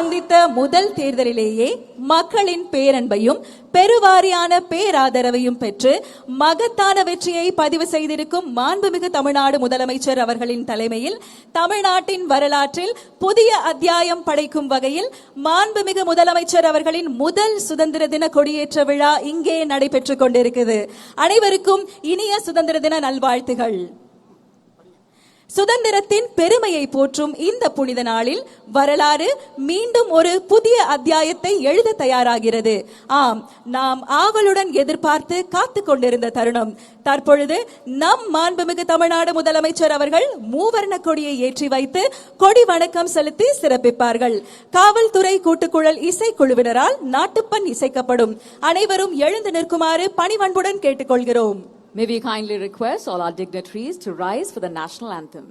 சந்தித்த முதல் தேர்தலிலேயே மக்களின் பேரன்பையும் பெருவாரியான பேராதரவையும் பெற்று மகத்தான வெற்றியை பதிவு செய்திருக்கும் மாண்புமிகு தமிழ்நாடு முதலமைச்சர் அவர்களின் தலைமையில் தமிழ்நாட்டின் வரலாற்றில் புதிய அத்தியாயம் படைக்கும் வகையில் மாண்புமிகு முதலமைச்சர் அவர்களின் முதல் சுதந்திர தின கொடியேற்ற விழா இங்கே நடைபெற்றுக் கொண்டிருக்கிறது. அனைவருக்கும் இனிய சுதந்திர தின நல்வாழ்த்துகள். சுதந்திரத்தின் பெருமையை போற்றும் இந்த புனித நாளில் வரலாறு மீண்டும் ஒரு புதிய அத்தியாயத்தை எழுத தயாராகிறது. ஆம், நாம் ஆவலுடன் எதிர்பார்த்து காத்து கொண்டிருந்த தருணம் தற்பொழுது நம் மாண்புமிகு தமிழ்நாடு முதலமைச்சர் அவர்கள் மூவர்ண கொடியை ஏற்றி வைத்து கொடி வணக்கம் செலுத்தி சிறப்பிப்பார்கள். காவல்துறை கூட்டுக்குழல் இசைக்குழுவினரால் நாட்டுப்பண் இசைக்கப்படும். அனைவரும் எழுந்து நிற்குமாறு பணிவன்புடன் கேட்டுக்கொள்கிறோம். May we kindly request all our dignitaries to rise for the national anthem.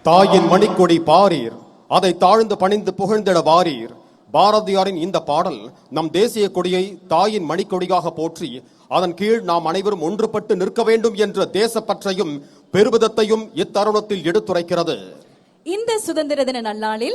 தாயின் மணிக்கொடி பாரீர், அதை தாழ்ந்து பணிந்து புகழ்ந்திட வாரீர். பாரதியாரின் இந்த பாடல் நம் தேசிய கொடியை தாயின் மணிக்கொடியாக போற்றி அதன் கீழ் நாம் அனைவரும் ஒன்றுபட்டு நிற்க வேண்டும் என்ற தேசப்பற்றையும் பெருமிதத்தையும் இத்தருணத்தில் எடுத்துரைக்கிறது. இந்த சுதந்திர தின நன்னாளில்